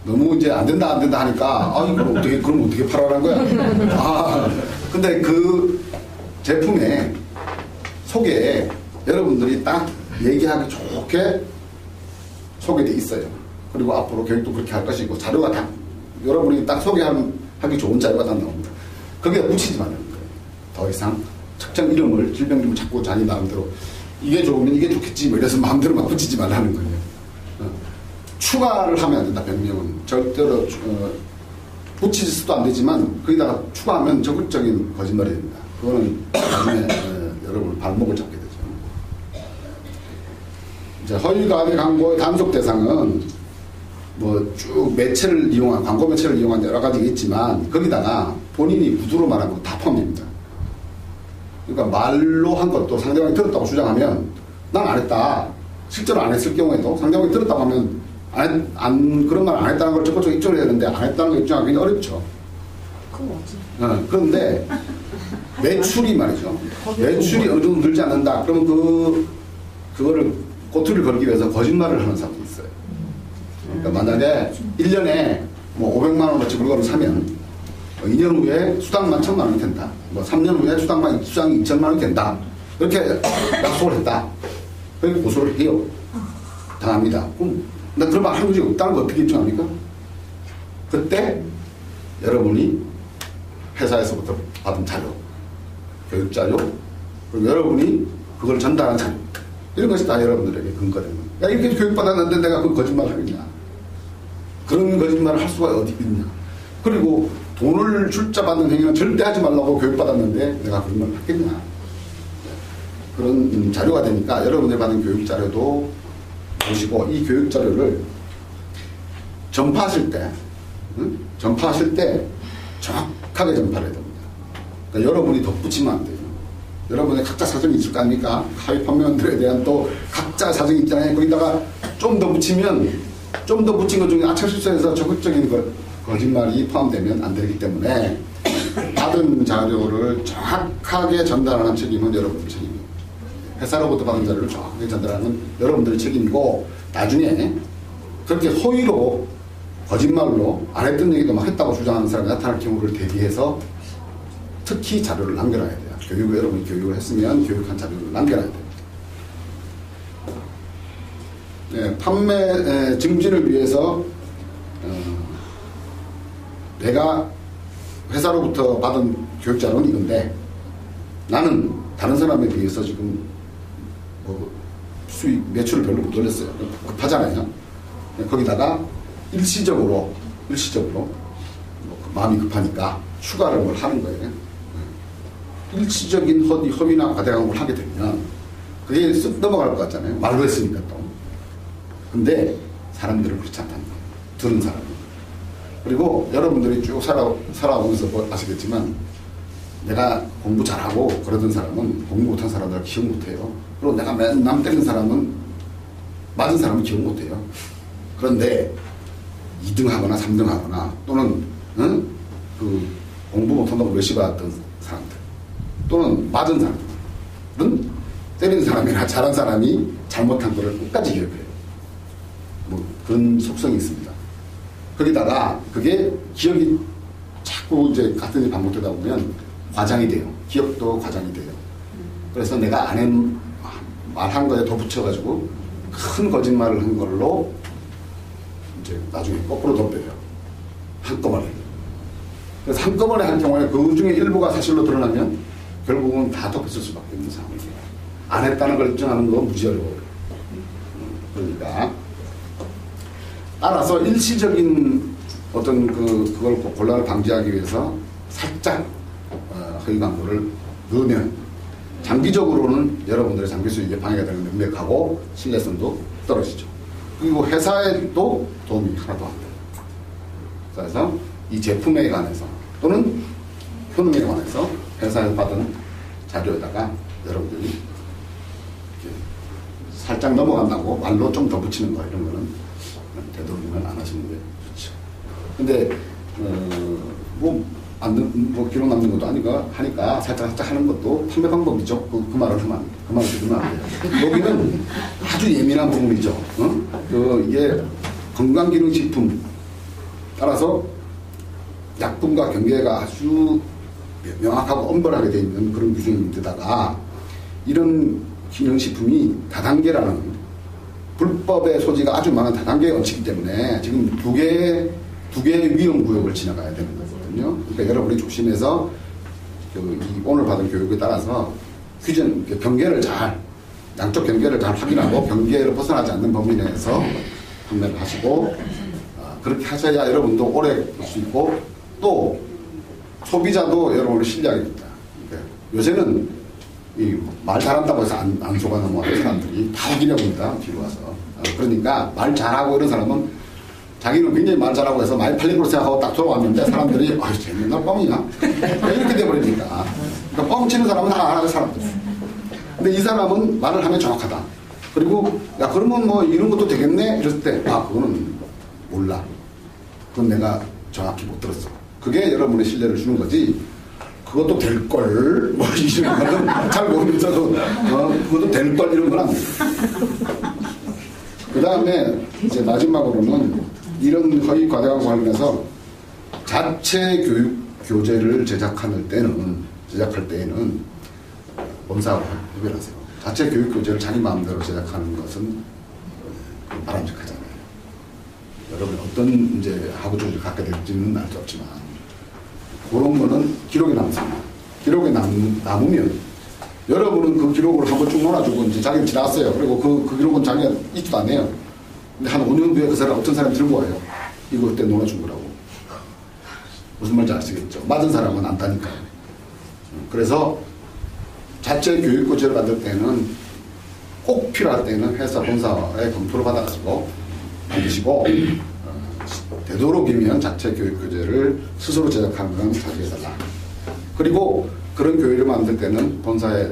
Speaker 1: 너무 이제 안 된다 하니까, 그럼 어떻게 팔아라는 거야? 근데 그 제품의 소개에 여러분들이 딱 얘기하기 좋게 소개돼 있어요. 그리고 앞으로 계획도 그렇게 할 것이고, 자료가 다, 여러분이 딱 소개하기 좋은 자료가 다 나옵니다. 거기에 묻히지 말라는 거예요. 더 이상 특정 이름을, 질병 이름을 자꾸 자기 마음대로, 이게 좋으면 이게 좋겠지, 뭐 이래서 마음대로 막 붙이지 말라는 거예요. 추가를 하면 안 된다, 병명은. 절대로, 붙이지도 안 되지만 거기다가 추가하면 적극적인 거짓말이 됩니다. 그거는 나중에 여러분 발목을 잡게 되죠. 이제 허위 가압의 광고의 단속 대상은 뭐 쭉 매체를 이용한 광고 매체를 이용한 여러 가지가 있지만 거기다가 본인이 구두로 말한 거 다 포함됩니다. 그러니까 말로 한 것도 상대방이 들었다고 주장하면 난 안 했다. 실제로 안 했을 경우에도 상대방이 들었다고 하면 그런 말 안 했다는 걸 적극적으로 입증을 해야 되는데 안 했다는 걸 입증하기는 어렵죠.
Speaker 2: 그건 뭐지?
Speaker 1: 그런데 매출이 말이죠. 매출이 어느 정도 늘지 않는다. 그러면 그거를 꼬투리를 걸기 위해서 거짓말을 하는 사람이 있어요. 그러니까 만약에 1년에 뭐 500만 원어치 물건을 사면 2년 후에 수당만 1,000만 원이 된다. 뭐 3년 후에 수당이 2,000만 원이 된다. 이렇게 약속을 했다. 그렇게 고소를 해요. 당합니다. 그럼 나 그런 말 한 적이 없다는 거 어떻게 입증합니까? 그때 여러분이 회사에서부터 받은 자료, 교육 자료, 그리고 여러분이 그걸 전달한 자료, 이런 것이 다 여러분들에게 근거되는 거예요. 야, 이렇게 교육받았는데 내가 그 거짓말 하겠냐? 그런 거짓말을 할 수가 어디 있냐? 그리고 돈을 출자받는 행위는 절대 하지 말라고 교육받았는데 내가 그런 말 하겠냐? 그런 자료가 되니까 여러분들이 받은 교육 자료도 보시고 이 교육 자료를 전파하실 때 정확하게 전파를 해야 됩니다. 그러니까 여러분이 덧붙이면 안 돼요. 여러분의 각자 사정이 있을 거 아닙니까? 하위 판매원들에 대한 또 각자 사정이 있잖아요. 거기다가 좀 더 붙이면 좀 더 붙인 것 중에 아차실수해서 적극적인 거짓말이 포함되면 안 되기 때문에 받은 자료를 정확하게 전달하는 책임은 여러분의 책임입니다. 회사로부터 받은 자료를 정확하게 전달하는 여러분들의 책임이고 나중에 그렇게 허위로 거짓말로 안 했던 얘기도 막 했다고 주장하는 사람이 나타날 경우를 대비해서 특히 자료를 남겨놔야 돼요. 여러분이 교육을 했으면 교육한 자료를 남겨놔야 돼요. 네, 판매 증진을 위해서 내가 회사로부터 받은 교육 자료는 이건데 나는 다른 사람에 비해서 지금 뭐 수익 매출을 별로 못 올렸어요. 급하잖아요. 거기다가 일시적으로 뭐 마음이 급하니까 추가를 뭘 하는 거예요. 일시적인 허위나 과대광고를 하게 되면 그게 쓱 넘어갈 것 같잖아요. 말로 했으니까 또. 근데 사람들은 그렇지 않다는 거예요. 들은 사람이. 그리고 여러분들이 쭉 살아오면서 아시겠지만 내가 공부 잘하고 그러던 사람은 공부 못한 사람들 기억 못해요. 그리고 내가 남 때린 사람은 맞은 사람은 기억 못해요. 그런데 2등 하거나 3등 하거나 또는 그 공부 못한다고 몇시 받았던 사람들 또는 맞은 사람들은 때린 사람이나 잘한 사람이 잘못한 거를 끝까지 기억해요. 뭐 그런 속성이 있습니다. 거기다가 그게 기억이 자꾸 이제 같은 일이 반복되다 보면 과장이 돼요. 기억도 과장이 돼요. 그래서 내가 말한 거에 덧붙여가지고 큰 거짓말을 한 걸로 이제 나중에 거꾸로 덮여요. 한꺼번에. 그래서 한꺼번에 한 경우에 그 중에 일부가 사실로 드러나면 결국은 다 덮였을 수밖에 없는 상황이에요. 안 했다는 걸 입증하는 건 무지 어려워요. 그러니까 따라서 일시적인 어떤 그걸 곤란을 방지하기 위해서 살짝 허위 광고를 넣으면 장기적으로는 여러분들의 장기 수익에 방해가 되는 게 명백하고 신뢰성도 떨어지죠. 그리고 회사에도 도움이 하나도 안 돼요. 그래서 이 제품에 관해서 또는 효능에 관해서 회사에서 받은 자료에다가 여러분들이 살짝 넘어간다고 말로 좀 더 붙이는 거 이런 거는 되도록이면 안 하시는 게 좋죠. 근데 뭐 기록 남는 것도 아니까 하니까 살짝 하는 것도 판매 방법이죠. 그 말을 들으면 안 돼요. 여기는 아주 예민한 부분이죠. 이게 건강기능식품 따라서 약품과 경계가 아주 명확하고 엄벌하게 되어 있는 그런 규정인데다가 이런 기능식품이 다단계라는 불법의 소지가 아주 많은 다단계에 얹히기 때문에 지금 두 개의 위험구역을 지나가야 되는 거거든요. 그러니까 여러분이 조심해서 오늘 받은 교육에 따라서 양쪽 경계를 잘 확인하고 경계를 벗어나지 않는 범위 내에서 판매를 하시고 그렇게 하셔야 여러분도 오래 볼 수 있고 또 소비자도 여러분을 신뢰하게 됩니다. 그러니까 요새는 이 말 잘한다고 해서 안 속아 넘어가는 사람들이 다 우기려고 합니다. 뒤로 와서. 그러니까 말 잘하고 이런 사람은 자기는 굉장히 말 잘하고 해서 많이 팔린 걸로 생각하고 딱 돌아왔는데 사람들이 아유 쟤 맨날 뻥이냐 이렇게 돼버리니까. 그러니까 뻥치는 사람은 다 알아요 사람들. 근데 이 사람은 말을 하면 정확하다. 그리고 야 그러면 뭐 이런 것도 되겠네 이랬을 때 아 그거는 몰라. 그건 내가 정확히 못 들었어. 그게 여러분의 신뢰를 주는 거지. 그것도 될걸 뭐 이런 거는 잘 모르면서도 그것도 될걸 이런 건 아니에요. 그 다음에 이제 마지막으로는 이런 허위 과대광고 관련해서 자체 교육 교재를 제작할 때에는 본사하고 협의하세요. 자체 교육 교재를 자기 마음대로 제작하는 것은 바람직하잖아요. 여러분 어떤 이제 학구 조직을 갖게 될지는 알 수 없지만 그런 거는 기록에 남습니다. 기록에 남으면 여러분은 그 기록을 한번 쭉 놀아주고 이제 자기는 지났어요. 그리고 그 기록은 자기가 있지도 않아요. 근데 한 5년 뒤에 그 사람 어떤 사람이 들고 와요. 이거 그때 놀아준 거라고. 무슨 말인지 아시겠죠? 맞은 사람은 안다니까요. 그래서 자체 교육교재를 만들 때는 꼭 필요할 때는 회사 본사의 검토를 받아가지고 만드시고 되도록이면 자체 교육교재를 스스로 제작하는 건 자제해달라. 그리고 그런 교육을 만들 때는 본사에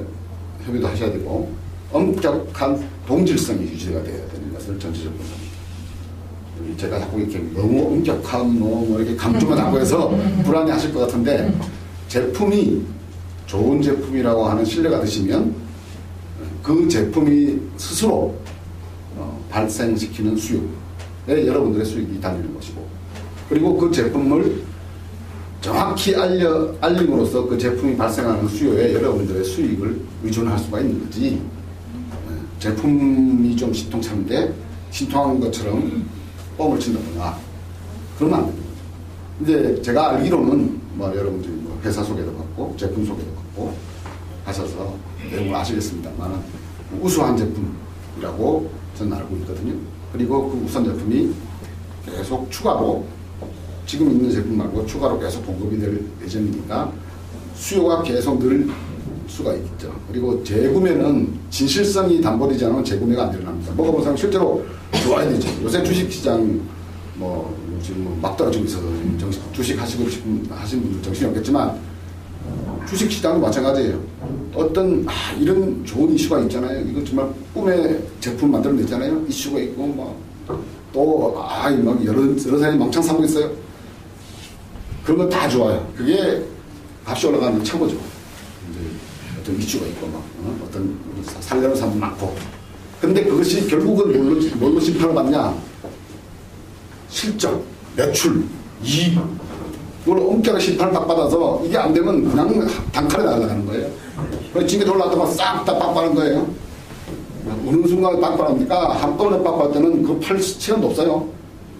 Speaker 1: 협의도 하셔야 되고 엄격한 동질성이 유지가 되어야 되는 것을 전체적으로 제가 자꾸 이렇게 너무 엄격한 뭐 이렇게 감투만 하고 해서 불안해하실 것 같은데 제품이 좋은 제품이라고 하는 신뢰가 드시면 그 제품이 스스로 발생시키는 수요에 여러분들의 수익이 달리는 것이고 그리고 그 제품을 정확히 알림으로써 그 제품이 발생하는 수요에 여러분들의 수익을 의존할 수가 있는 거지. 제품이 좀 신통찮은데 신통한 것처럼 뻥을 친다거나 그러면 안 됩니다. 이제 제가 알기로는 뭐 여러분들이 뭐 회사 소개도 받고 제품 소개도 받고 하셔서 내용을 아시겠습니다만 우수한 제품이라고 저는 알고 있거든요. 그리고 그 우수한 제품이 계속 추가로 지금 있는 제품 말고 추가로 계속 공급이 될 예정이니까 수요가 계속 늘 수가 있겠죠. 그리고 재구매는 진실성이 담보되지 않으면 재구매가 안 일어납니다. 먹어본 사람 실제로 좋아야 되죠. 요새 주식시장 뭐 지금 막 떨어지고 있어서 주식 하시고 싶은 하신 분들 정신이 없겠지만 주식시장도 마찬가지예요. 어떤 이런 좋은 이슈가 있잖아요. 이거 정말 꿈의 제품 만들어냈잖아요. 이슈가 있고 막 여러 사람이 망창 사고 있어요. 그런 거 다 좋아요. 그게 값이 올라가는 최고죠. 이제 어떤 이슈가 있고 어떤 살려는 사람 많고. 근데 그것이 결국은 뭘로 심판을 받냐? 실적, 매출, 이익. 그걸 엄격하게 심판을 딱 받아서 이게 안 되면 그냥 단칼에 날아가는 거예요. 그래서 징계 올라왔다가 싹 다 빡빡하는 거예요. 어느 순간 빡빡합니까? 한꺼번에 빡빡할 때는 그 팔 시간도 없어요.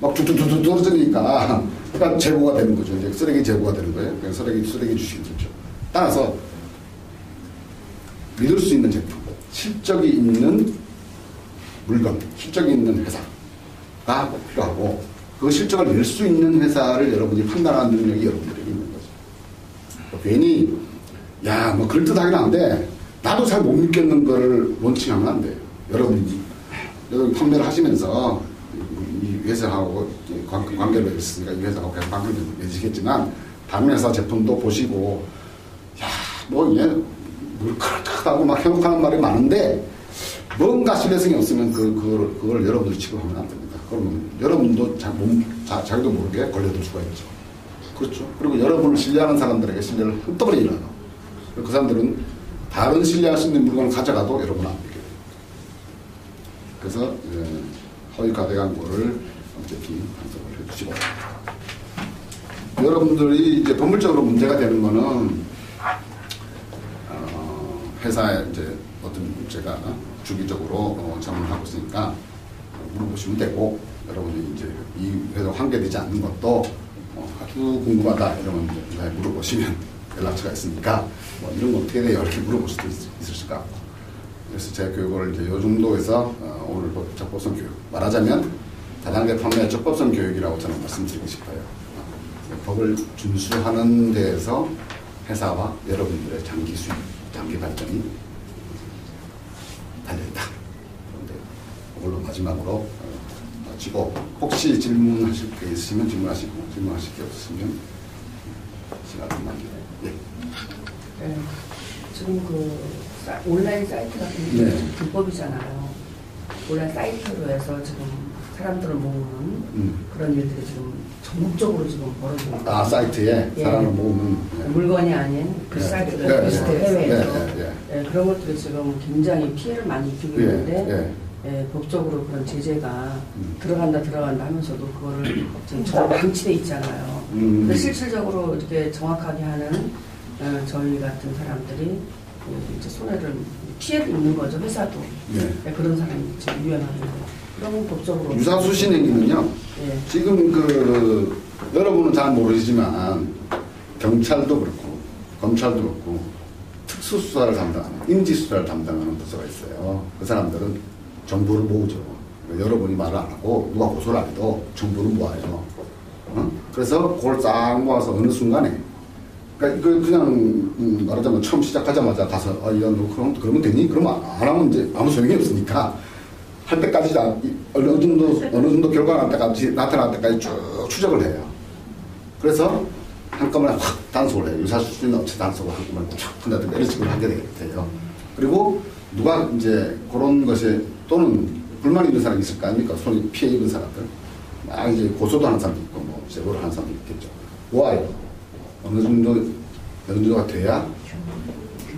Speaker 1: 막 툭툭툭툭 떨어지니까. 그러니까 재고가 되는 거죠. 이제 쓰레기 재고가 되는 거예요. 그냥 쓰레기 주식이 되죠. 따라서 믿을 수 있는 제품, 실적이 있는 물건, 실적이 있는 회사가 필요하고 그 실적을 낼 수 있는 회사를 여러분이 판단하는 능력이 여러분들에게 있는 거죠. 괜히 뭐 그럴듯하긴 한데 나도 잘 못 믿겠는 거를 론칭하면 안 돼요. 여러분이 판매를 하시면서 이 회사하고 관계를 맺었으니까 이 회사하고 계속 관계를 맺으시겠지만 다른 회사 제품도 보시고 얘 그렇다고 막 행복하는 말이 많은데 뭔가 신뢰성이 없으면 그걸 여러분들이 취급하면 안 됩니다. 그러면 여러분도 자기도 모르게 걸려들 수가 있죠. 그렇죠. 그리고 여러분을 신뢰하는 사람들에게 신뢰를 흠떡을 일어나요. 그 사람들은 다른 신뢰할 수 있는 물건을 가져가도 여러분은 안 믿게 돼요. 그래서 허위 과대 광고를 엄격히 단속을 해주시고 여러분들이 이제 법률적으로 문제가 되는 거는 회사에 이제 어떤 제가 주기적으로 자문하고 있으니까 물어보시면 되고 여러분이 이제 이 회사 환계되지 않는 것도 아주 궁금하다 이러면 이제 물어보시면 연락처가 있으니까 이런 거 어떻게 돼요? 이렇게 물어볼 수도 있으실 것 같고 그래서 제 교육을 이제 요 정도에서 오늘 적법성 교육 말하자면 다단계 판매 적법성 교육이라고 저는 말씀드리고 싶어요. 법을 준수하는 데에서 회사와 여러분들의 장기 수익, 장기 발전이 달려있다. 그런데 이걸로 마지막으로 마치고 혹시 질문하실 게 있으시면 질문하시고 질문하실 게 없으시면 시간 좀 남기고. 예.
Speaker 2: 네. 지금 온라인 사이트 같은 게
Speaker 1: 네.
Speaker 2: 불법이잖아요. 온라인 사이트로 해서 지금 사람들을 모으는 그런 일들이 지금 전국적으로 지금 벌어지고 있고.
Speaker 1: 아, 사이트에
Speaker 2: 예.
Speaker 1: 사람을 모으는.
Speaker 2: 물건이 아닌 그
Speaker 1: 네.
Speaker 2: 사이트들
Speaker 1: 네.
Speaker 2: 해외에서
Speaker 1: 네.
Speaker 2: 예, 그런 것들이 지금 굉장히 피해를 많이 입히고
Speaker 1: 예.
Speaker 2: 있는데 예, 법적으로 그런 제재가 들어간다 하면서도 그거를 지금 잘 방치돼 있잖아요. 근데 실질적으로 이렇게 정확하게 하는 저희 같은 사람들이 이제 손해를 피해를 입는 거죠. 회사도
Speaker 1: 네.
Speaker 2: 그런 사람이 지금 유연하게 그런 법적으로
Speaker 1: 유사수신행위는요.
Speaker 2: 예.
Speaker 1: 지금 여러분은 잘 모르시지만 경찰도 그렇고 검찰도 그렇고 특수수사를 담당하는 인지수사를 담당하는 부서가 있어요. 그 사람들은 정보를 모으죠. 그러니까 여러분이 말을 안 하고 누가 고소를 안 해도 정보를 모아요. 그래서 그걸 싹 모아서 어느 순간에 그러니까 그냥 말하자면 처음 시작하자마자 가서 이건 그러면 되니? 그러면 안 하면 이제 아무 소용이 없으니까 할 때까지 어느 정도 결과가 나타날 때까지 쭉 추적을 해요. 그래서 한꺼번에 확 단속을 해요. 유사수준 업체 단속을 한꺼번에 쫙 한다든가 이런 식으로 하게 돼요. 그리고 누가 이제 그런 것에 또는 불만이 있는 사람이 있을 거 아닙니까? 손이 피해 입은 사람들. 막 이제 고소도 하는 사람도 있고, 뭐, 제보를 하는 사람도 있겠죠. 모아요. 어느 정도가 돼야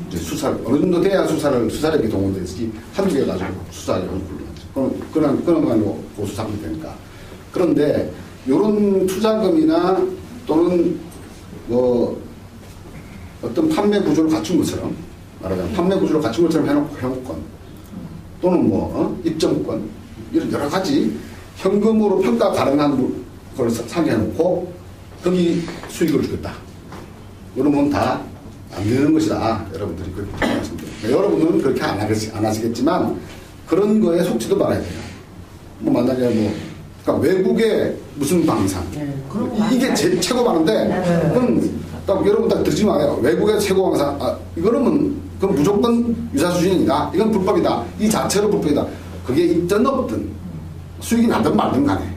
Speaker 1: 이제 어느 정도 돼야 수사력이 동원되지 한두 개 가지고 수사하려고 굴러가죠. 그런 걸로 고소 상대되니까. 그런데 이런 투자금이나 또는 뭐 어떤 판매 구조를 갖춘 것처럼 말하자면 판매 구조를 갖춘 것처럼 해놓고 회원권 또는 입점권 이런 여러 가지 현금으로 평가 가능한 걸 상의해놓고 거기 수익을 주겠다. 이러면 다 안 되는 것이다. 여러분들이 그렇게 생각하십니다. 여러분은 그렇게 안 하시겠지만 그런 거에 속지도 말아야 돼요. 뭐 만약에 그러니까 외국의 무슨 방산 이게 최고 많은데 그건 딱 여러분 딱 듣지 마요. 외국의 최고 방산 그건 무조건 유사수준이다. 이건 불법이다. 이 자체로 불법이다. 그게 있든 없든 수익이 나든 말든 간에.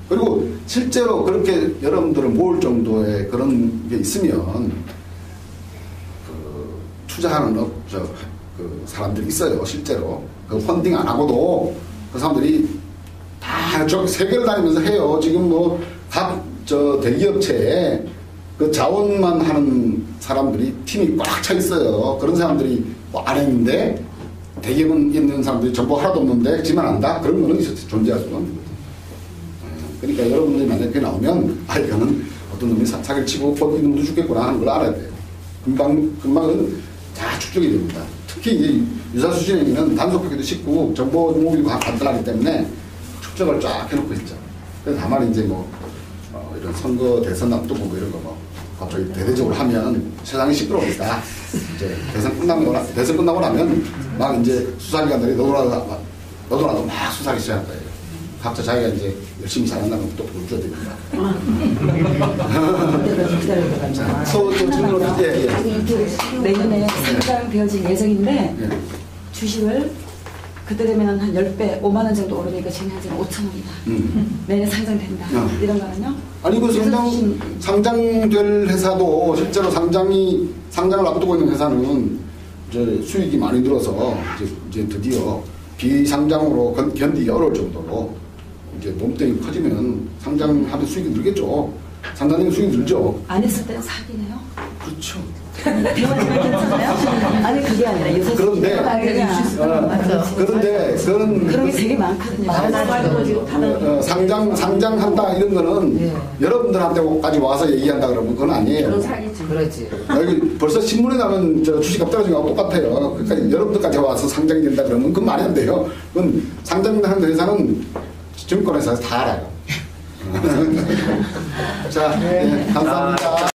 Speaker 1: 그리고 실제로 그렇게 여러분들을 모을 정도의 그런 게 있으면 투자하는 사람들이 있어요. 실제로 그 펀딩 안 하고도 그 사람들이 다 세계를 다니면서 해요. 지금 각 대기업체에 그 자원만 하는 사람들이 팀이 꽉 차 있어요. 그런 사람들이 안 했는데 대기업은 있는 사람들이 정보 하나도 없는데 지만 안다? 그런 거는 존재할 수가 없는 거죠. 그러니까 여러분들이 만약에 그게 나오면 이거는 어떤 놈이 사기를 치고 이놈도 죽겠구나 하는 걸 알아야 돼요. 금방은 다 축적이 됩니다. 특히 이제 유사수신행위는 단속하기도 쉽고 정보 모으기도 간단하기 때문에 축적을 쫙 해놓고 있죠. 그래서 다만 이제 이런 선거 대선 앞두고 이런 거 갑자기 대대적으로 하면 세상이 시끄러우니까 이제 대선 끝나고 나면 막 이제 수사기관들이 너도나도 막 수사하기 시작할 거예요. 각자 자기가 이제 열심히 잘한다면 또 보여줘야 됩니다. 자, 또 질문을
Speaker 3: 내년에 상장되어질 예정인데 주식을 그때 되면 한 10배, 5만 원 정도 오르니까 지금 현재는 5천 원이다. 내년 상장된다. 이런 거는요?
Speaker 1: 아니 상장될 회사도 실제로 상장을 앞두고 있는 회사는 이제 수익이 많이 늘어서 이제 드디어 비상장으로 견디기 어려울 정도로 이제 몸뚱이 커지면 상장하면 수익이 늘겠죠. 상장되면 수익이 늘죠.
Speaker 3: 안 했을 때는 사기네요.
Speaker 1: 그렇죠.
Speaker 3: 대화지만 괜찮아요? 아니 그게 아니라 요새
Speaker 1: 그런데
Speaker 3: 그런 게 되게 많거든요.
Speaker 1: 상장한다 이런 거는 여러분들한테까지 와서 얘기한다 그러면 그건 아니에요.
Speaker 2: 그런 사기지. 그렇지.
Speaker 1: 여기 벌써 신문에 나면 주식값 떨어진 거하고 똑같아요. 그러니까 여러분들까지 와서 상장이 된다 그러면 그건 말이 안 돼요. 그건 상장하는 회사는 증권회사에서 다 알아요. 자, 감사합니다.